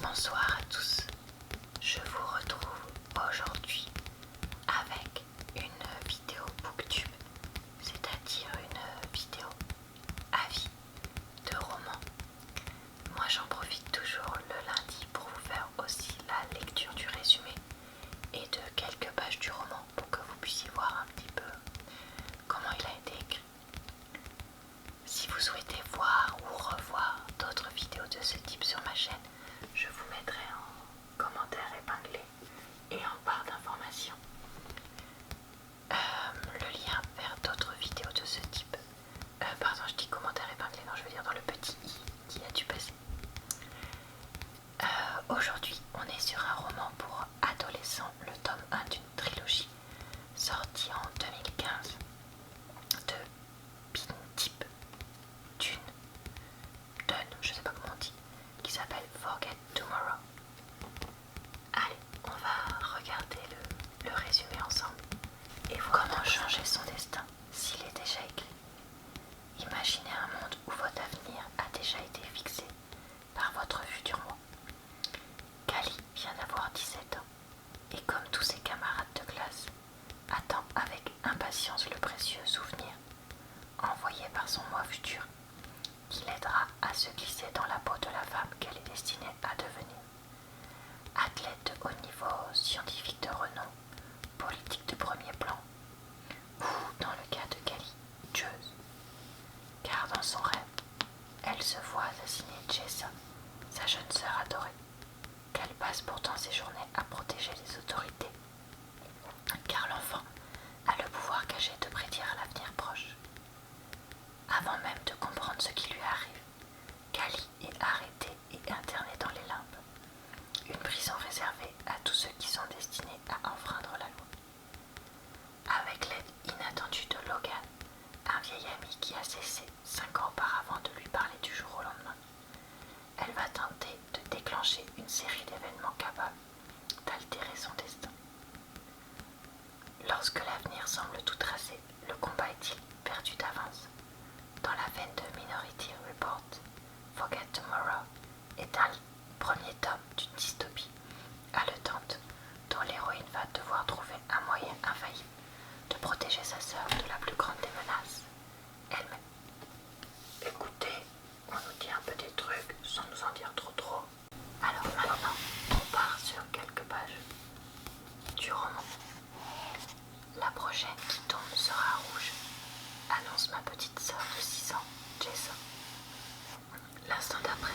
Bonsoir à tous, je vous retrouve aujourd'hui avec une vidéo booktube, c'est-à-dire une vidéo avis de romans. Moi j'en profite toujours le lundi pour vous faire aussi la lecture du résumé et de quelques pages du roman pour que vous puissiez voir un petit peu comment il a été écrit. Si vous souhaitez voir ou revoir d'autres vidéos de ce type sur ma chaîne, je vous mettrai en commentaire épinglé et en barre d'informations le lien vers d'autres vidéos de ce type. Pardon, je dis commentaire épinglé, non, je veux dire dans le petit i qui a dû passer. Aujourd'hui, on est sur un roman pour adolescents, le tome 1 d'une trilogie sortie en 2015 de Pintip Dune, je sais pas comment on dit, qui s'appelle Forget Tomorrow. Allez, on va regarder le résumé ensemble et voir comment changer son destin s'il est déjà écrit. Imaginez un monde où votre avenir a déjà été fixé par votre futur moi. Cali vient d'avoir 17 ans et comme tous ses camarades de classe, attend avec impatience le précieux souvenir envoyé par son moi futur qui l'aidera à se glisser dans la peau de la femme qu'elle est destinée à devenir. Athlète de haut niveau, scientifique de renom, politique de premier plan, ou dans le cas de Cali, tueuse. Car dans son rêve, elle se voit assassiner Jessa, sa jeune sœur adorée, qu'elle passe pourtant ses journées à protéger les autorités, car l'enfant a le pouvoir caché de prédire l'avenir proche. Avant même de comprendre ce qui lui arrive, Cali est arrêtée et internée dans les limbes, une prison réservée à tous ceux qui sont destinés à enfreindre la loi. Avec l'aide inattendue de Logan, un vieil ami qui a cessé 5 ans auparavant de lui parler du jour au lendemain, elle va tenter de déclencher une série d'événements capables d'altérer son destin. Lorsque l'avenir semble tout tracé, le combat est-il perdu d'avance? Dans la veine de Minority Report, Forget Tomorrow est un premier tome d'une dystopie haletante dont l'héroïne va devoir trouver un moyen infaillible de protéger sa sœur de la plus grande des menaces, elle-même. Écoutez, on nous dit un peu des trucs sans nous en dire trop. Alors maintenant, on part sur quelques pages du roman. La prochaine qui tombe sera rouge, annonce ma petite sœur de 6 ans, Jessa. L'instant d'après,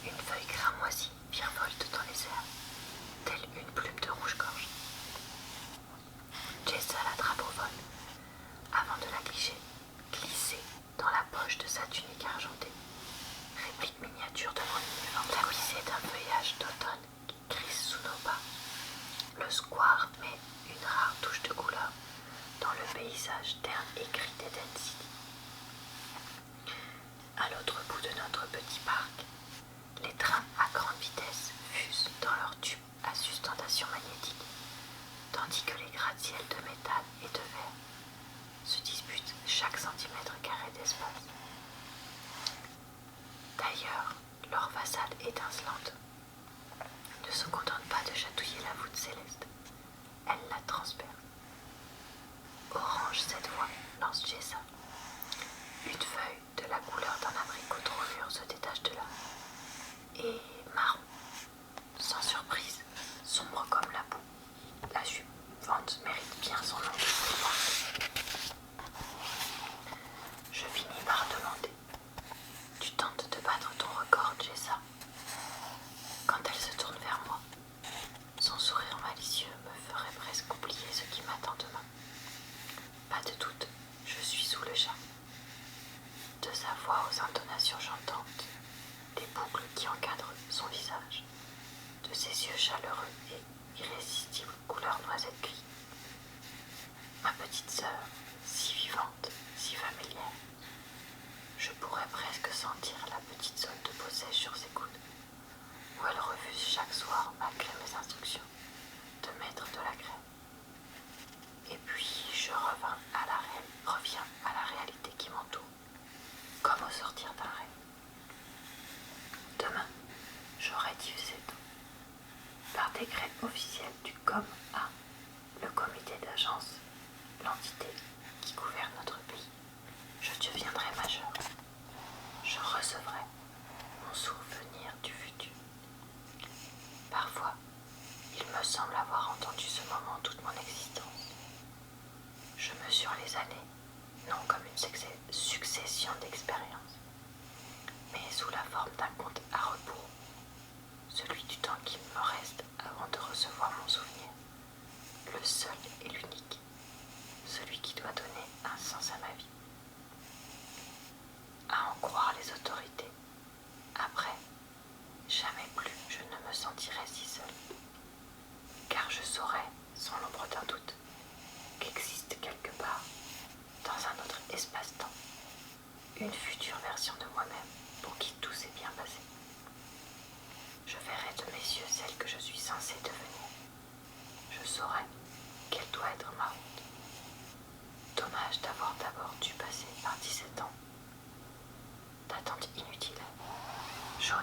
une feuille cramoisie virevolte dans les airs, telle une plume de rouge-gorge. Jessa l'attrape au vol, avant de la glisser dans la poche de sa tunique argentée. Réplique miniature de mon uniforme tapissé d'un feuillage d'automne qui crisse sous nos pas. Le square met une rare touche de couleur dans le paysage terne et gris d'Eden City. À l'autre bout de notre petit parc, les trains à grande vitesse fusent dans leurs tubes à sustentation magnétique, tandis que les gratte-ciel de métal et de verre se disputent chaque centimètre carré d'espace. D'ailleurs, leur façade étincelante ne se contente pas de chatouiller la voûte céleste, elle la transperce. Orange cette fois, lance Jessa. Une feuille de la couleur d'un abricot trop mûr se détache de là. Et marron, sans surprise, sombre comme la boue. La suivante mérite bien son nom de pouvoir. Je finis par demander: tu tentes de battre ton record, Jessa? Quand elle se tourne vers moi, son sourire malicieux me ferait presque oublier ce qui m'attend demain. Pas de doute, je suis sous le charme. De sa voix aux intonations chantantes, des boucles qui encadrent son visage, de ses yeux chaleureux et irrésistibles couleur noisette gris. Ma petite sœur, si vivante, si familière, je pourrais presque sentir la petite zone de peau sèche sur ses coudes, où elle refuse chaque soir, malgré mes instructions, de mettre de la crème. Et puis je reviens à la réalité qui m'entoure, comme au sortir d'un rêve. Demain, j'aurai décret officiel du COMA, le comité d'agence, l'entité qui gouverne notre pays, je deviendrai majeur. Je recevrai mon souvenir du futur. Parfois, il me semble avoir entendu ce moment toute mon existence. Je mesure les années, non comme une succession d'expériences, mais sous la forme d'un compte à rebours, celui du temps qui me reste avant de recevoir mon souvenir, le seul et l'unique, celui qui doit donner un sens à ma vie. À en croire les autorités, après, jamais plus je ne me sentirai si seule, car je saurai, sans l'ombre d'un doute, qu'existe quelque part, dans un autre espace-temps, une future version de moi-même pour qui tout s'est bien passé. Je verrai de mes yeux celle que je suis censée devenir. Je saurai quelle doit être ma honte. Dommage d'avoir d'abord dû passer par 17 ans d'attente inutile. Jaune.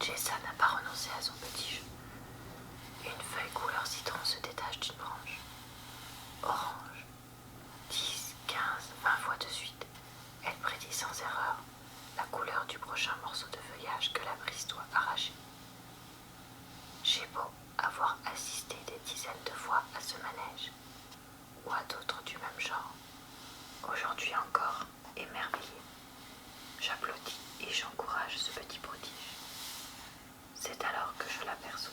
Jessa n'a pas renoncé à son petit jeu. Une feuille couleur citron se détache d'une branche. Orange. 10, 15, 20 fois de suite, elle prédit sans erreur la couleur du prochain morceau de feuillage que la brise doit arracher. J'ai beau avoir assisté des dizaines de fois à ce manège, ou à d'autres du même genre, aujourd'hui encore, émerveillé, j'applaudis et j'encourage ce petit prodige. C'est alors que je l'aperçois.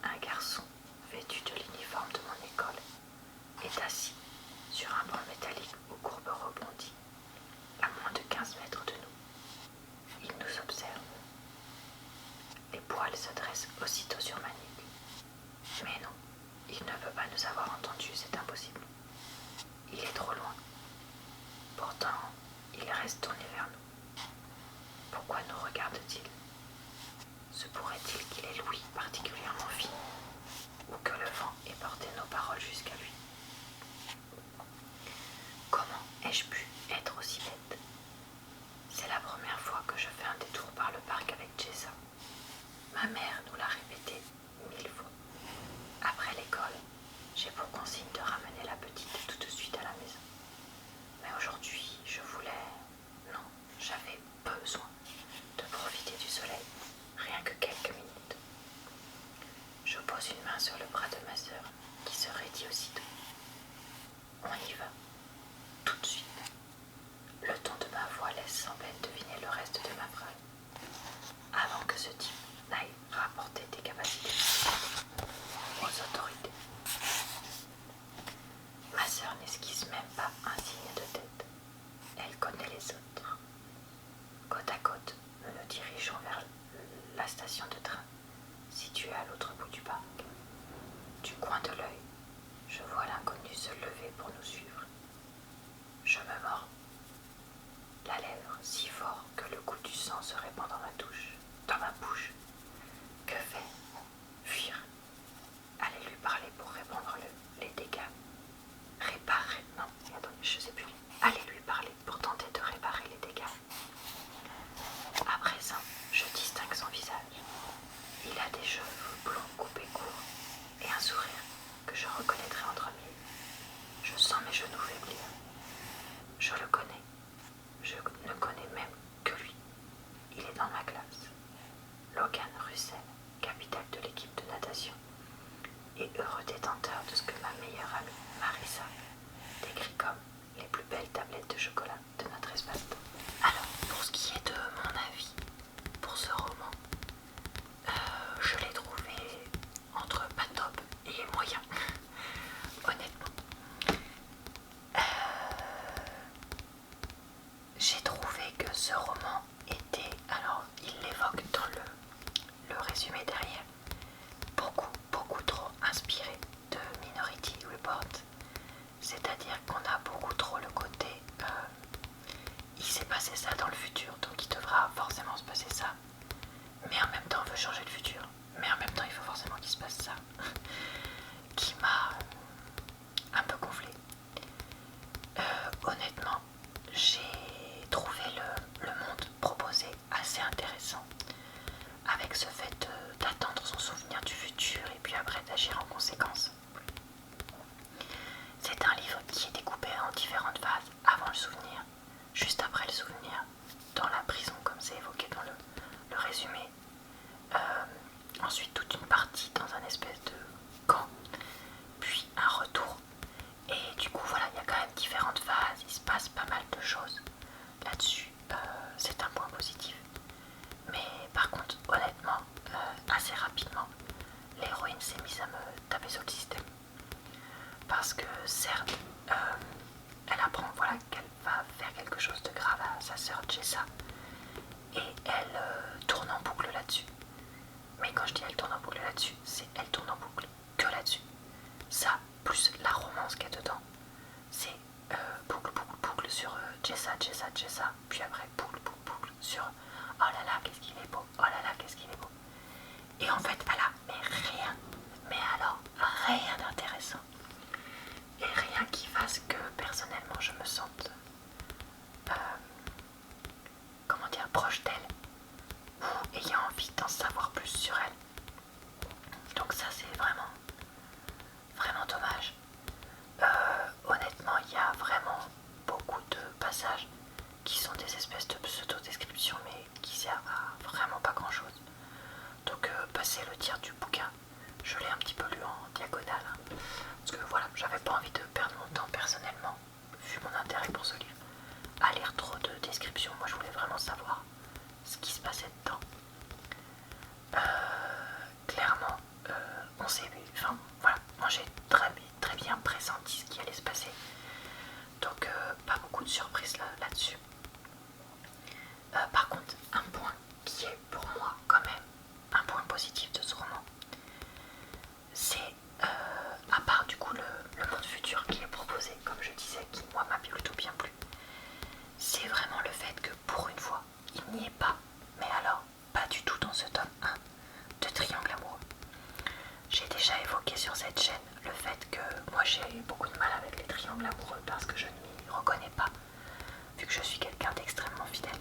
Un garçon, vêtu de l'uniforme de mon école, est assis sur un banc métallique aux courbes rebondies, à moins de 15 mètres de nous. Il nous observe. Les poils se dressent aussitôt sur ma nuque. Mais non, il ne peut pas nous avoir entendus, c'est impossible. Il est trop loin. Pourtant, il reste tourné vers nous. Pourquoi nous regarde-t-il? Se pourrait-il qu'il ait l'ouïe particulièrement fine, ou que le vent ait porté nos paroles jusqu'à lui? Comment ai-je pu être aussi bête? C'est la première fois que je fais un détour par le parc avec Jessa. Ma mère nous l'a répété 1000 fois. Après l'école, j'ai pour consigne de ramener la petite tout de suite à la maison. Mais aujourd'hui, je voulais... Non, j'avais besoin de profiter du soleil, rien que quelques minutes. Je pose une main sur le bras de ma sœur, qui se raidit aussitôt. On y va, tout de suite. Le ton de ma voix laisse sans peine deviner le reste de ma phrase. Avant que ce type n'aille rapporter des capacités aux autorités. Ma sœur n'esquisse même pas un signe de tête. Elle connaît les autres. Côte à côte, nous nous dirigeons vers la station de train, située à l'autre bout du parc. Du coin de l'œil, je vois l'inconnu se lever pour nous suivre. Je me mords la lèvre si fort que le goût du sang se répand dans ma bouche. Que faire? Fuir? Aller lui parler pour répandre les dégâts? Réparer? Non, attendez, je sais plus. Aller lui parler pour tenter de réparer les dégâts. À présent, je distingue son visage. Il a des cheveux blonds coupés courts et un sourire que je reconnaîtrai entre mille. Je sens mes genoux faiblir. Je le connais. Je ne connais même que lui. Il est dans ma classe. Logan Russell, capitaine de l'équipe de natation, et heureux détenteur de ce que ma meilleure amie, Marissa, décrit comme les plus belles tablettes de chocolat de notre espace-temps. Alors, pour ce qui est de mon avis pour ce roman, je l'ai trouvé entre pas top et moyen, honnêtement. J'ai trouvé que ce roman était, alors il l'évoque dans le résumé derrière, beaucoup trop inspiré de Minority Report. C'est-à-dire qu'on a beaucoup trop le côté il s'est passé ça dans le futur, donc il devra forcément se passer ça. Mais en même temps on veut changer le futur. Mais en même temps il faut forcément qu'il se passe ça. Qui m'a un peu gonflé. Honnêtement, j'ai trouvé le monde proposé assez intéressant. Avec ce fait d'attendre son résumé, ensuite toute une partie dans un espèce de camp, puis un retour. Et du coup voilà, il y a quand même différentes phases, il se passe pas mal de choses là-dessus, c'est un point positif. Mais par contre, honnêtement, assez rapidement, l'héroïne s'est mise à me taper sur le système. Parce que certes, elle apprend voilà, qu'elle va faire quelque chose de grave à sa sœur Jessa. Et elle tourne en boucle là-dessus. Mais quand je dis elle tourne en boucle là-dessus, c'est elle tourne en boucle que là-dessus. Ça, plus la romance qu'il y a dedans, c'est boucle, boucle, boucle sur Jessa, Jessa, Jessa. Puis après, boucle, boucle, boucle sur oh là là, qu'est-ce qu'il est beau, oh là là, qu'est-ce qu'il est beau. Et en fait, elle a mais alors rien d'intéressant. Et rien qui fasse que personnellement je me sente comment dire, proche d'elle ou ayant envie d'en savoir plus sur elle. Donc ça c'est vraiment dommage. Honnêtement il y a vraiment beaucoup de passages qui sont des espèces de pseudo-descriptions mais qui servent à vraiment pas grand chose. Donc passer le tiers du bouquin, je l'ai un petit peu lu en diagonale parce que voilà, j'avais pas envie de perdre mon temps personnellement vu mon intérêt pour ce livre à lire trop de descriptions. Moi je voulais vraiment savoir ce qui se passait dedans. Clairement on s'est vu, enfin voilà, moi j'ai très bien pressenti ce qui allait se passer, donc pas beaucoup de surprises là-dessus. Par contre un point qui est pour moi quand même un point positif de ce roman, c'est à part du coup le monde futur qui est proposé, comme je disais, qui moi m'a plutôt bien plu, c'est vraiment le fait que pour une fois il n'y est pas, mais alors pas du tout dans ce tome 1, de triangle amoureux. J'ai déjà évoqué sur cette chaîne le fait que moi j'ai beaucoup de mal avec les triangles amoureux parce que je ne m'y reconnais pas, vu que je suis quelqu'un d'extrêmement fidèle,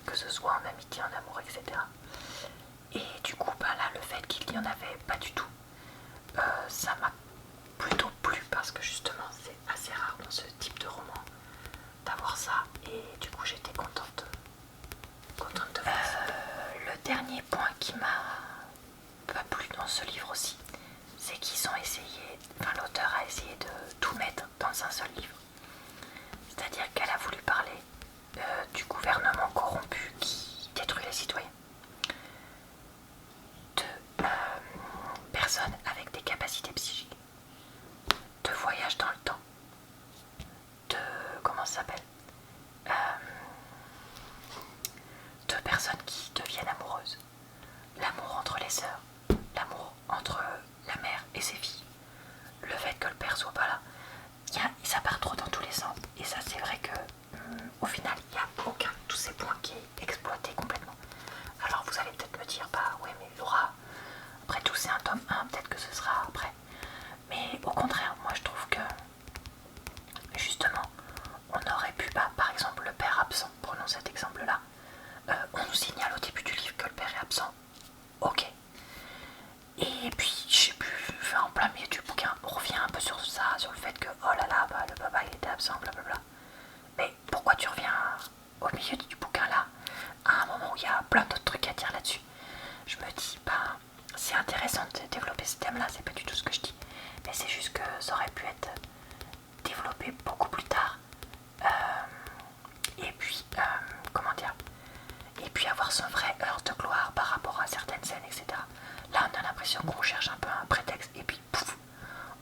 que ce soit en amitié, en amour, etc. Et du coup là le fait qu'il n'y en avait pas du tout, ça m'a plutôt plu parce que justement c'est assez rare dans ce type de roman d'avoir ça, et du coup j'étais contente de voir ça. Le dernier point qui m'a pas plu dans ce livre aussi, c'est qu'ils ont essayé, enfin l'auteur a essayé de tout mettre dans un seul livre. C'est-à-dire qu'elle a voulu parler du gouvernement corrompu qui détruit les citoyens, de personnes avec des capacités psychiques, de voyage dans le temps, de comment ça s'appelle, de personnes qui deviennent amoureuses, l'amour entre les sœurs, l'amour entre la mère et ses filles, le fait que le père soit pas là, ça part trop dans tous les sens. Et ça c'est vrai que au final il n'y a aucun de tous ces points qui est exploité complètement. Alors vous allez peut-être me dire bah ouais mais Laura, après tout c'est un tome 1, peut-être que ce sera après. Mais au contraire, moi je trouve que justement on aurait pu, par exemple le père absent, prenons cet exemple là, on nous signale au début du livre que le père est absent, ok, et puis je sais plus, enfin, en plein milieu du bouquin on revient un peu sur ça, sur le fait que oh là là le papa il était absent, blablabla. Mais pourquoi tu reviens au milieu du bouquin là, à un moment où il y a plein d'autres trucs à dire là-dessus? Je me dis c'est intéressant de développer ce thème là, c'est pas du tout ce que je dis, mais c'est juste que ça aurait pu être développé beaucoup plus tard, et puis comment dire, et puis avoir son vrai heure de gloire par rapport à certaines scènes, etc. Là on a l'impression qu'on cherche un peu un prétexte et puis pouf,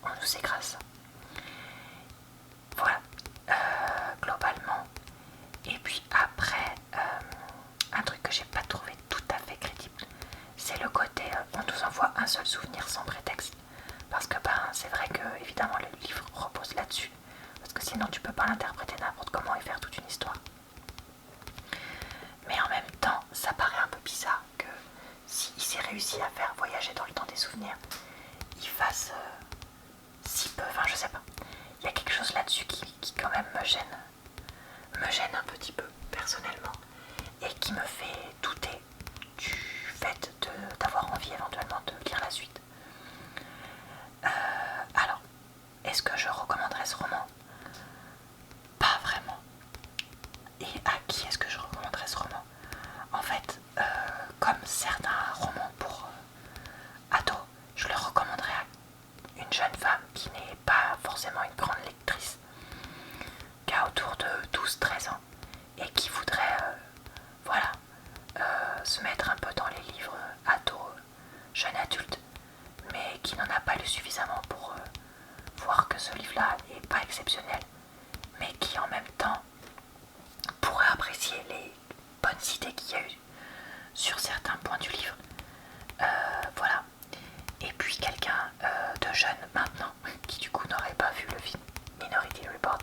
on nous écrase ça. Voilà, globalement. Et puis après, un truc que j'ai pas trouvé tout à fait crédible, c'est le côté on nous envoie un seul souvenir sans prétexte. Parce que c'est vrai que évidemment le livre repose là-dessus, parce que sinon tu peux pas l'interpréter n'importe comment et faire toute une histoire. Mais en même temps, ça paraît un peu bizarre que s'il s'est réussi à faire voyager dans le temps des souvenirs, il fasse si peu, enfin je sais pas. Il y a quelque chose là-dessus qui quand même me gêne un petit peu personnellement, et qui me fait douter du fait d'avoir envie éventuellement de lire la suite. Alors, est-ce que je recommanderais ce roman? Pas vraiment. Et à qui est-ce que je recommanderais ce roman? En sur certains points du livre. Voilà. Et puis quelqu'un de jeune maintenant, qui du coup n'aurait pas vu le film Minority Report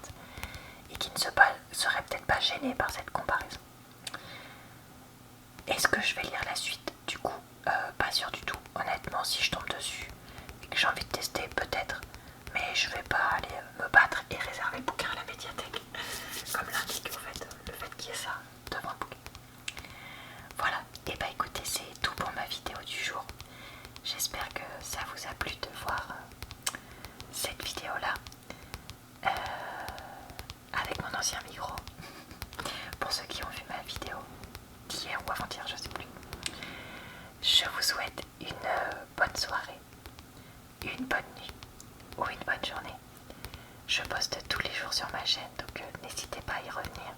et qui ne serait peut-être pas gêné par cette comparaison. Est-ce que je vais lire la suite? Du coup, pas sûr du tout. Honnêtement, si je tombe dessus et que j'ai envie de tester, peut-être. Mais je vais pas aller me battre et réserver le bouquin à la médiathèque, comme l'indique au fait, le fait qu'il y ait ça devant le bouquin. Voilà, et bah écoutez, c'est tout pour ma vidéo du jour. J'espère que ça vous a plu de voir cette vidéo là avec mon ancien micro. Pour ceux qui ont vu ma vidéo d'hier ou avant-hier, je sais plus. Je vous souhaite une bonne soirée, une bonne nuit ou une bonne journée. Je poste tous les jours sur ma chaîne, donc n'hésitez pas à y revenir.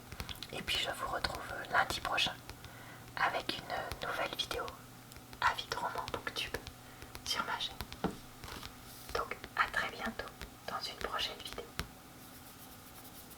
Et puis je vous retrouve lundi prochain avec une